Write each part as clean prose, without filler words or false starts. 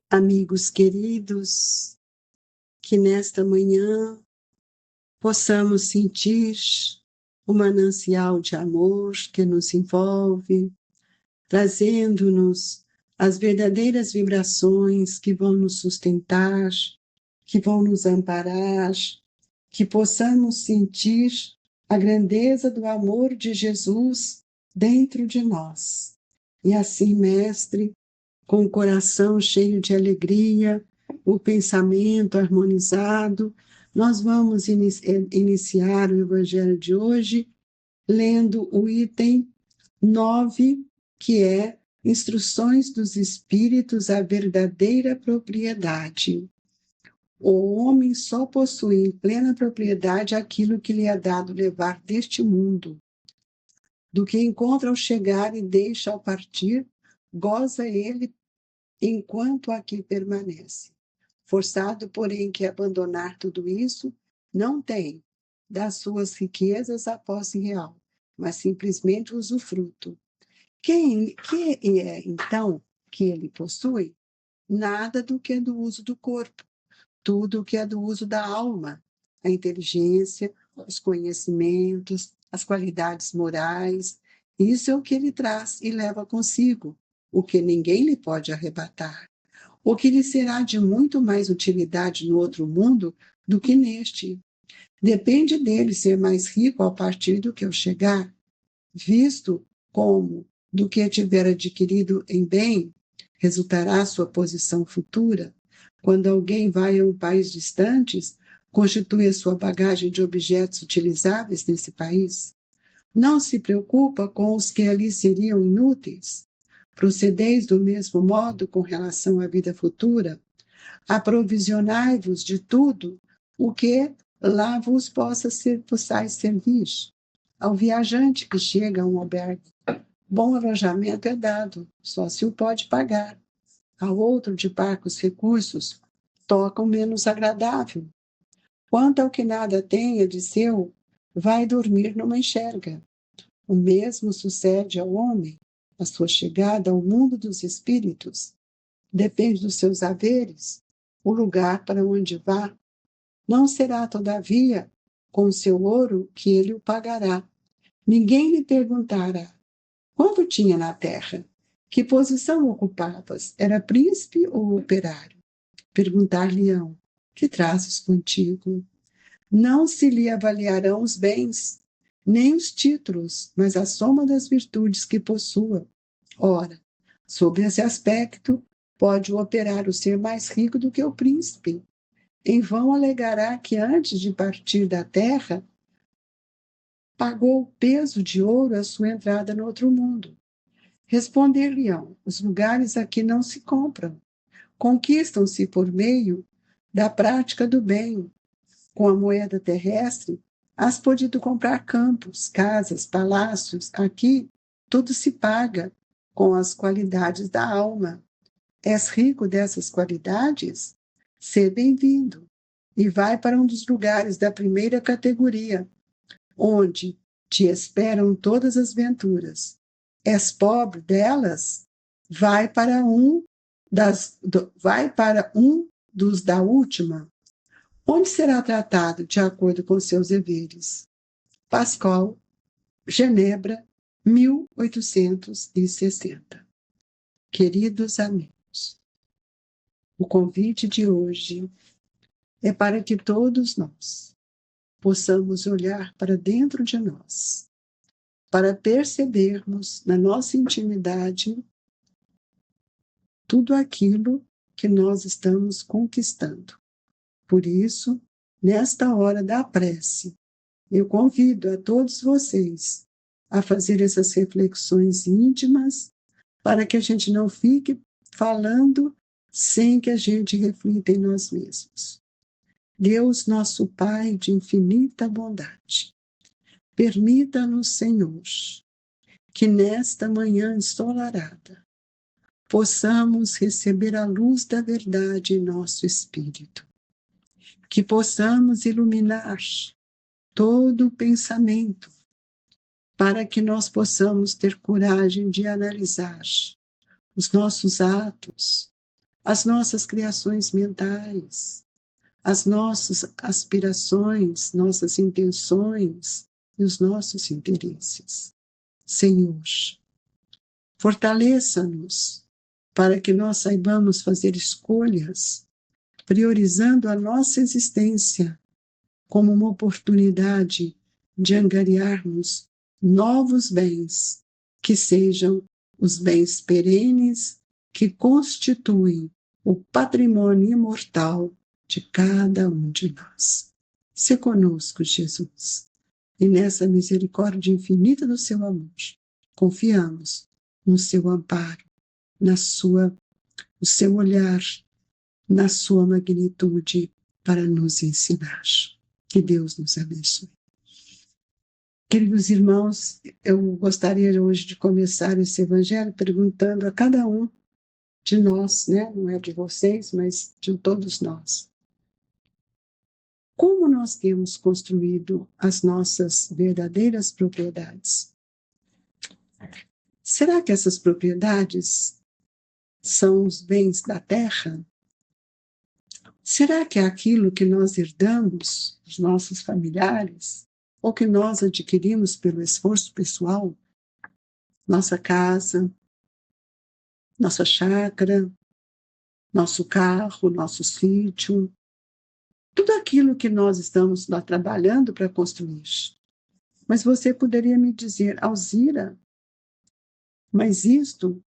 Amigos queridos, que nesta manhã possamos sentir o manancial de amor que nos envolve, trazendo-nos as verdadeiras vibrações que vão nos sustentar, que vão nos amparar, que possamos sentir a grandeza do amor de Jesus dentro de nós. E assim, Mestre, com o coração cheio de alegria, o pensamento harmonizado, nós vamos iniciar o Evangelho de hoje lendo o item 9, que é Instruções dos Espíritos à Verdadeira Propriedade. O homem só possui em plena propriedade aquilo que lhe é dado levar deste mundo. Do que encontra ao chegar e deixa ao partir, goza ele enquanto aqui permanece. Forçado, porém, que abandonar tudo isso, não tem das suas riquezas a posse real, mas simplesmente o usufruto. Que é, então, que ele possui? Nada do que é do uso do corpo, tudo o que é do uso da alma, a inteligência, os conhecimentos, as qualidades morais. Isso é o que ele traz e leva consigo, o que ninguém lhe pode arrebatar, o que lhe será de muito mais utilidade no outro mundo do que neste. Depende dele ser mais rico ao partir do que ao chegar, visto como, do que tiver adquirido em bem, resultará sua posição futura. Quando alguém vai a um país distante, constitui a sua bagagem de objetos utilizáveis nesse país. Não se preocupa com os que ali seriam inúteis. Procedeis do mesmo modo com relação à vida futura. Aprovisionai-vos de tudo o que lá vos possais servir. Ao viajante que chega a um albergue, bom alojamento é dado, só se o pode pagar. Ao outro de parcos recursos, toca o menos agradável. Quanto ao que nada tenha de seu, vai dormir numa enxerga. O mesmo sucede ao homem, a sua chegada ao mundo dos espíritos. Depende dos seus haveres, o lugar para onde vá. Não será, todavia, com o seu ouro que ele o pagará. Ninguém lhe perguntará quanto tinha na terra, que posição ocupavas, era príncipe ou operário? Perguntar-lhe-ão, que trazes contigo? Não se lhe avaliarão os bens, nem os títulos, mas a soma das virtudes que possua. Ora, sob esse aspecto, pode o operário ser mais rico do que o príncipe. Em vão alegará que antes de partir da terra, pagou o peso de ouro à sua entrada no outro mundo. Responder-lhe-ão, os lugares aqui não se compram, conquistam-se por meio da prática do bem. Com a moeda terrestre, has podido comprar campos, casas, palácios. Aqui, tudo se paga com as qualidades da alma. És rico dessas qualidades? Sê bem-vindo e vai para um dos lugares da primeira categoria, onde te esperam todas as venturas. És pobre delas? Vai para um dos da última, onde será tratado de acordo com seus deveres. Pascoal, Genebra, 1860. Queridos amigos, o convite de hoje é para que todos nós possamos olhar para dentro de nós, para percebermos na nossa intimidade tudo aquilo que nós estamos conquistando. Por isso, nesta hora da prece, eu convido a todos vocês a fazer essas reflexões íntimas para que a gente não fique falando sem que a gente reflita em nós mesmos. Deus, nosso Pai de infinita bondade, permita-nos, Senhor, que nesta manhã ensolarada possamos receber a luz da verdade em nosso espírito, que possamos iluminar todo o pensamento, para que nós possamos ter coragem de analisar os nossos atos, as nossas criações mentais, as nossas aspirações, nossas intenções e os nossos interesses. Senhor, fortaleça-nos para que nós saibamos fazer escolhas, priorizando a nossa existência como uma oportunidade de angariarmos novos bens, que sejam os bens perenes que constituem o patrimônio imortal de cada um de nós. Se conosco, Jesus, e nessa misericórdia infinita do seu amor, confiamos no seu amparo, no seu olhar, na sua magnitude para nos ensinar. Que Deus nos abençoe. Queridos irmãos, eu gostaria hoje de começar esse evangelho perguntando a cada um de nós, né? Não é de vocês, mas de todos nós. Como nós temos construído as nossas verdadeiras propriedades? Será que essas propriedades são os bens da terra? Será que é aquilo que nós herdamos dos nossos familiares? Ou que nós adquirimos pelo esforço pessoal? Nossa casa, nossa chácara, nosso carro, nosso sítio, tudo aquilo que nós estamos lá trabalhando para construir. Mas você poderia me dizer, Alzira, mas isto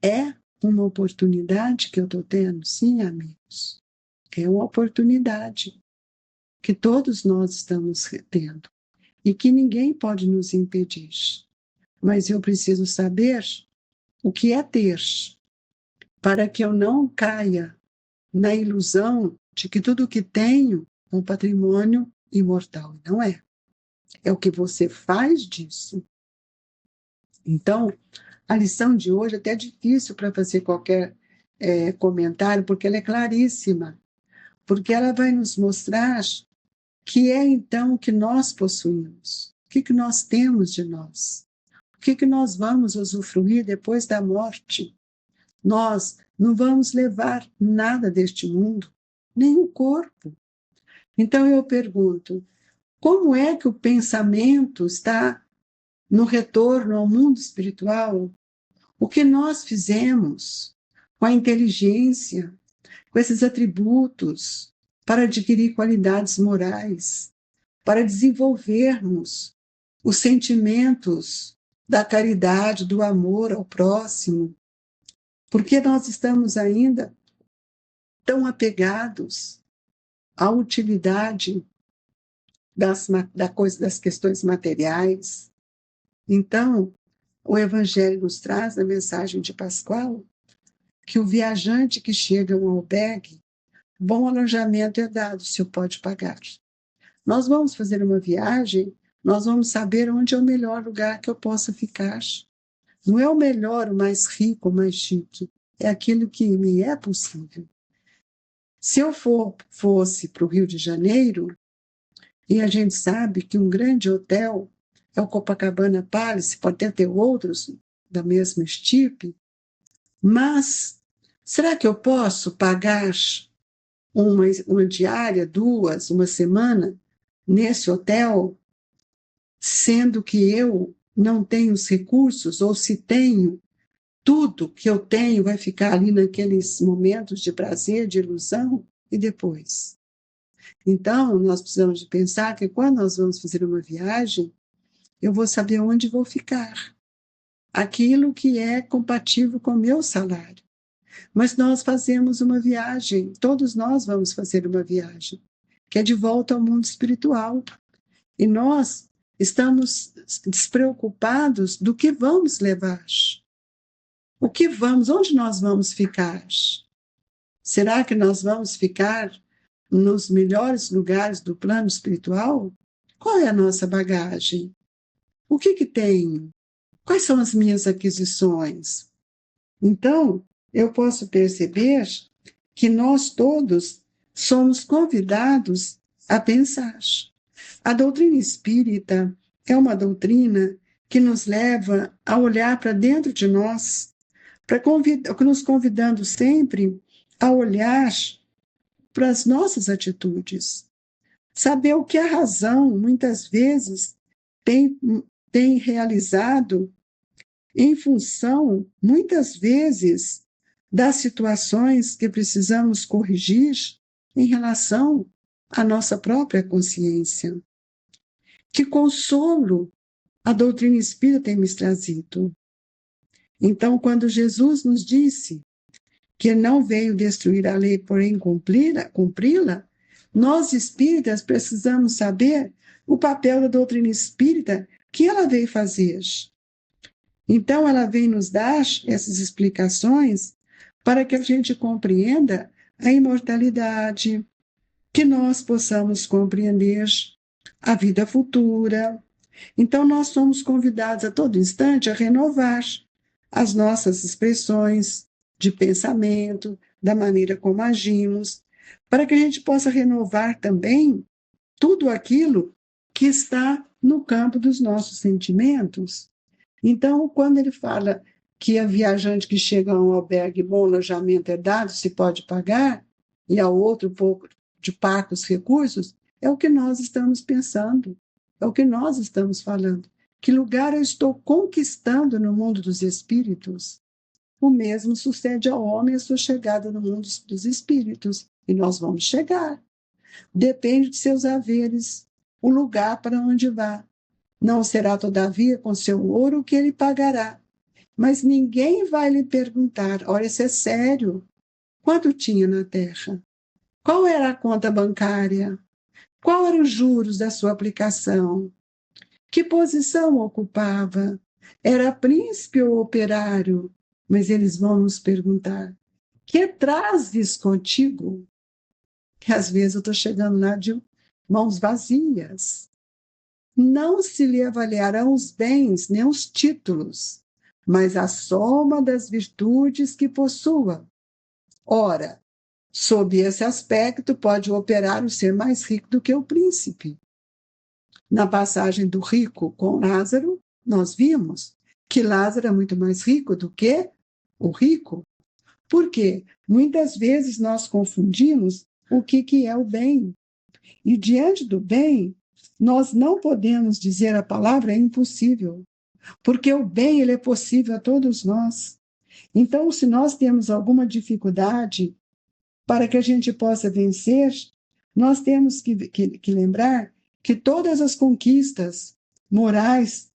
é uma oportunidade que eu estou tendo? Sim, amigos, é uma oportunidade que todos nós estamos tendo e que ninguém pode nos impedir. Mas eu preciso saber o que é ter, para que eu não caia na ilusão de que tudo o que tenho é um patrimônio imortal. Não é. É o que você faz disso. Então, a lição de hoje é até difícil para fazer qualquer comentário, porque ela é claríssima. Porque ela vai nos mostrar que é então o que nós possuímos, o que nós temos de nós, o que nós vamos usufruir depois da morte. Nós não vamos levar nada deste mundo, nem o corpo. Então eu pergunto, como é que o pensamento está no retorno ao mundo espiritual? O que nós fizemos com a inteligência, com esses atributos, para adquirir qualidades morais, para desenvolvermos os sentimentos da caridade, do amor ao próximo, porque nós estamos ainda tão apegados à utilidade das questões materiais. Então, o Evangelho nos traz, na mensagem de Pascoal, que o viajante que chega a um albergue, bom alojamento é dado, se o pode pagar. Nós vamos fazer uma viagem, nós vamos saber onde é o melhor lugar que eu possa ficar. Não é o melhor, o mais rico, o mais chique, é aquilo que me é possível. Se eu fosse para o Rio de Janeiro, e a gente sabe que um grande hotel é o Copacabana Palace, pode até ter outros da mesma estipe, mas será que eu posso pagar uma diária, 2, uma semana, nesse hotel, sendo que eu não tenho os recursos, ou se tenho, tudo que eu tenho vai ficar ali naqueles momentos de prazer, de ilusão, e depois? Então, nós precisamos de pensar que quando nós vamos fazer uma viagem, eu vou saber onde vou ficar. Aquilo que é compatível com o meu salário. Mas nós fazemos uma viagem, todos nós vamos fazer uma viagem, que é de volta ao mundo espiritual. E nós estamos despreocupados do que vamos levar. Onde nós vamos ficar? Será que nós vamos ficar nos melhores lugares do plano espiritual? Qual é a nossa bagagem? O que tenho? Quais são as minhas aquisições? Então, eu posso perceber que nós todos somos convidados a pensar. A doutrina espírita é uma doutrina que nos leva a olhar para dentro de nós, nos convidando sempre a olhar para as nossas atitudes, saber o que a razão, muitas vezes, tem realizado em função, muitas vezes, das situações que precisamos corrigir em relação à nossa própria consciência. Que consolo a doutrina espírita tem me trazido. Então, quando Jesus nos disse que não veio destruir a lei, porém cumpri-la, nós espíritas precisamos saber o papel da doutrina espírita que ela veio fazer. Então, ela vem nos dar essas explicações para que a gente compreenda a imortalidade, que nós possamos compreender a vida futura. Então, nós somos convidados a todo instante a renovar as nossas expressões de pensamento, da maneira como agimos, para que a gente possa renovar também tudo aquilo que está no campo dos nossos sentimentos. Então, quando ele fala que a viajante que chega a um albergue, bom alojamento é dado, se pode pagar, e ao outro pouco de parcos recursos, é o que nós estamos pensando, é o que nós estamos falando. Que lugar eu estou conquistando no mundo dos espíritos? O mesmo sucede ao homem a sua chegada no mundo dos espíritos, e nós vamos chegar. Depende de seus haveres, o lugar para onde vá. Não será, todavia, com seu ouro o que ele pagará. Mas ninguém vai lhe perguntar, olha, isso é sério, quanto tinha na terra? Qual era a conta bancária? Qual eram os juros da sua aplicação? Que posição ocupava? Era príncipe ou operário? Mas eles vão nos perguntar, que trazes contigo? Que às vezes eu estou chegando lá de mãos vazias. Não se lhe avaliarão os bens, nem os títulos, mas a soma das virtudes que possua. Ora, sob esse aspecto, pode o operário ser mais rico do que o príncipe. Na passagem do rico com Lázaro, nós vimos que Lázaro é muito mais rico do que o rico. Por quê? Muitas vezes nós confundimos o que é o bem. E diante do bem, nós não podemos dizer a palavra é impossível, porque o bem ele é possível a todos nós. Então, se nós temos alguma dificuldade para que a gente possa vencer, nós temos que lembrar que todas as conquistas morais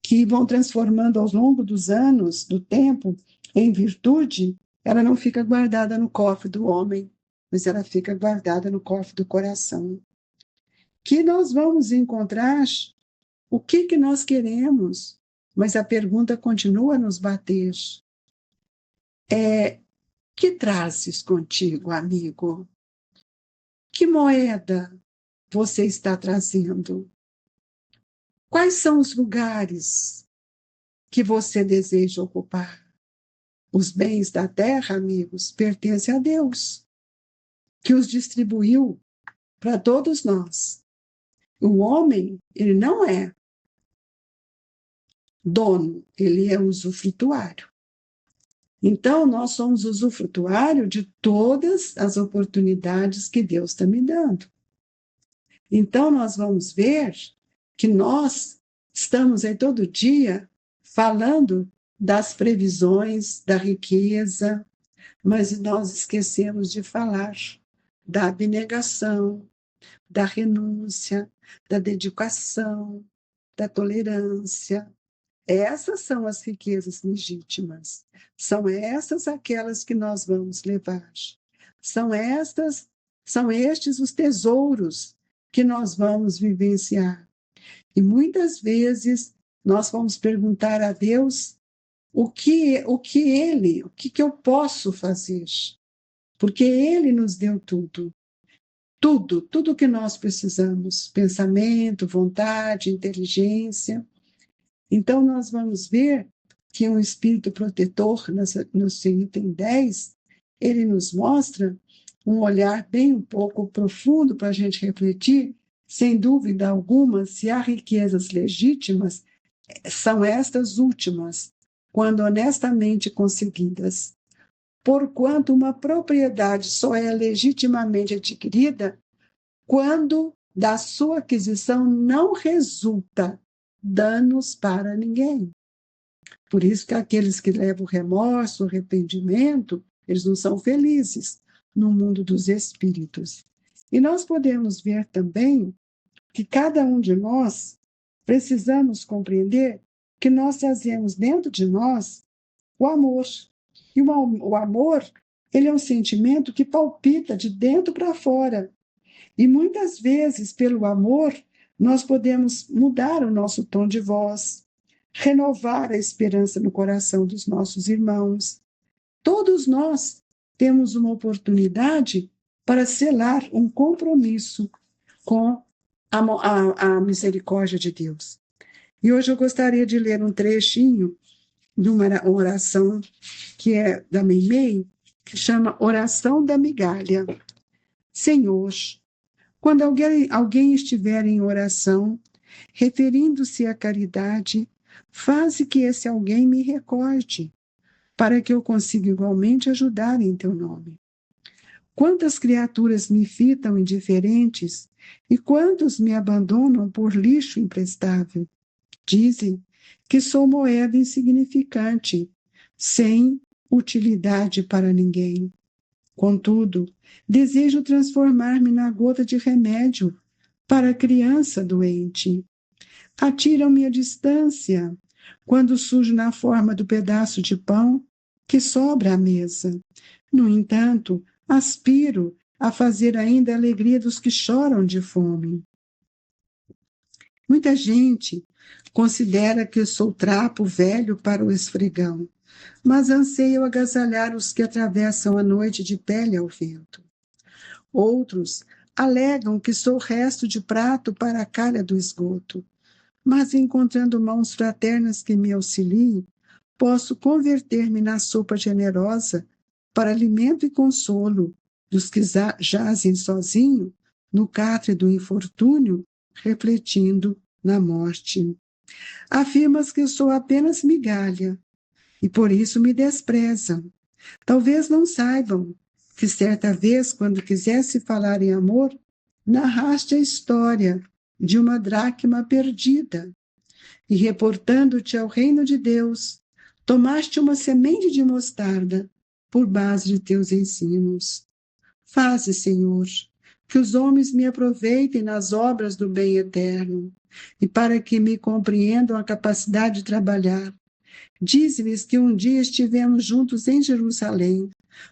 que vão transformando ao longo dos anos, do tempo, em virtude, ela não fica guardada no cofre do homem, mas ela fica guardada no cofre do coração. Que nós vamos encontrar o que nós queremos, mas a pergunta continua a nos bater. Que trazes contigo, amigo? Que moeda você está trazendo? Quais são os lugares que você deseja ocupar? Os bens da terra, amigos, pertencem a Deus, que os distribuiu para todos nós. O homem, ele não é dono, ele é usufrutuário. Então, nós somos usufrutuário de todas as oportunidades que Deus está me dando. Então, nós vamos ver que nós estamos aí todo dia falando das previsões, da riqueza, mas nós esquecemos de falar da abnegação, da renúncia, da dedicação, da tolerância. Essas são as riquezas legítimas. São essas aquelas que nós vamos levar. São estes os tesouros que nós vamos vivenciar. E muitas vezes nós vamos perguntar a Deus o que eu posso fazer? Porque Ele nos deu tudo. Tudo que nós precisamos, pensamento, vontade, inteligência. Então, nós vamos ver que um espírito protetor, no seu item 10, ele nos mostra um olhar bem um pouco profundo para a gente refletir, sem dúvida alguma, se há riquezas legítimas, são estas últimas, quando honestamente conseguidas. porquanto uma propriedade só é legitimamente adquirida quando da sua aquisição não resulta danos para ninguém. Por isso que aqueles que levam remorso, arrependimento, eles não são felizes no mundo dos espíritos. E nós podemos ver também que cada um de nós precisamos compreender que nós trazemos dentro de nós o amor. E o amor, ele é um sentimento que palpita de dentro para fora. E muitas vezes, pelo amor, nós podemos mudar o nosso tom de voz, renovar a esperança no coração dos nossos irmãos. Todos nós temos uma oportunidade para selar um compromisso com a misericórdia de Deus. E hoje eu gostaria de ler um trechinho de uma oração que é da Meimei, que chama Oração da Migalha. Senhor, quando alguém estiver em oração, referindo-se à caridade, faze que esse alguém me recorde, para que eu consiga igualmente ajudar em teu nome. Quantas criaturas me fitam indiferentes e quantos me abandonam por lixo imprestável? Dizem que sou moeda insignificante, sem utilidade para ninguém. Contudo, desejo transformar-me na gota de remédio para a criança doente. Atiram-me à distância quando surjo na forma do pedaço de pão que sobra à mesa. No entanto, aspiro a fazer ainda a alegria dos que choram de fome. Muita gente considera que eu sou trapo velho para o esfregão, mas anseio agasalhar os que atravessam a noite de pele ao vento. Outros alegam que sou resto de prato para a calha do esgoto, mas encontrando mãos fraternas que me auxiliem, posso converter-me na sopa generosa para alimento e consolo dos que jazem sozinho no catre do infortúnio, refletindo na morte. Afirmas que sou apenas migalha e por isso me desprezam. Talvez não saibam que certa vez, quando quisesse falar em amor, narraste a história de uma dracma perdida e, reportando-te ao reino de Deus, tomaste uma semente de mostarda por base de teus ensinos. Faze, Senhor, que os homens me aproveitem nas obras do bem eterno e para que me compreendam a capacidade de trabalhar. Dize-lhes que um dia estivemos juntos em Jerusalém,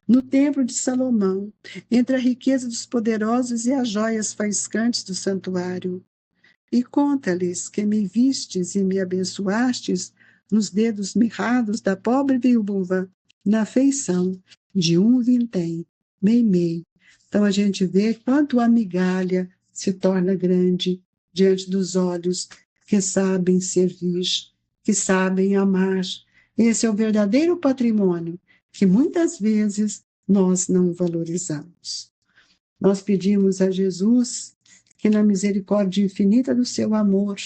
no templo de Salomão, entre a riqueza dos poderosos e as joias faiscantes do santuário. E conta-lhes que me vistes e me abençoastes nos dedos mirrados da pobre viúva, na feição de um vintém, Meimei. Então a gente vê quanto a migalha se torna grande diante dos olhos que sabem servir, que sabem amar. Esse é o verdadeiro patrimônio que muitas vezes nós não valorizamos. Nós pedimos a Jesus que na misericórdia infinita do seu amor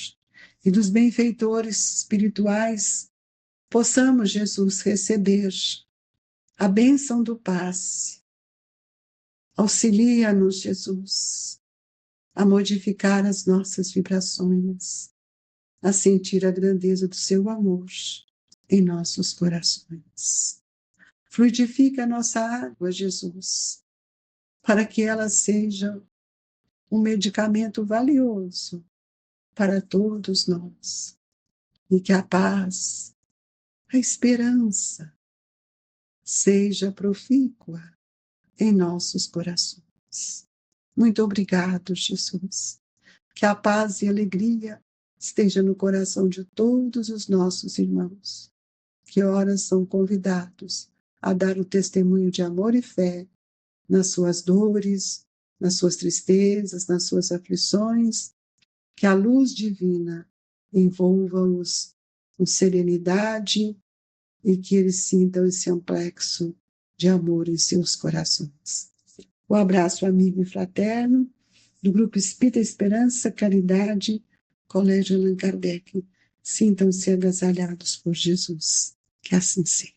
e dos benfeitores espirituais possamos, Jesus, receber a bênção do passe. Auxilia-nos, Jesus, a modificar as nossas vibrações, a sentir a grandeza do seu amor em nossos corações. Fluidifica a nossa água, Jesus, para que ela seja um medicamento valioso para todos nós, e que a paz, a esperança, seja profícua em nossos corações. Muito obrigado, Jesus. Que a paz e a alegria esteja no coração de todos os nossos irmãos, que ora são convidados a dar o testemunho de amor e fé nas suas dores, nas suas tristezas, nas suas aflições, que a luz divina envolva-os com serenidade e que eles sintam esse amplexo de amor em seus corações. Um abraço amigo e fraterno do Grupo Espírita Esperança, Caridade, Colégio Allan Kardec. Sintam-se agasalhados por Jesus. Que assim seja.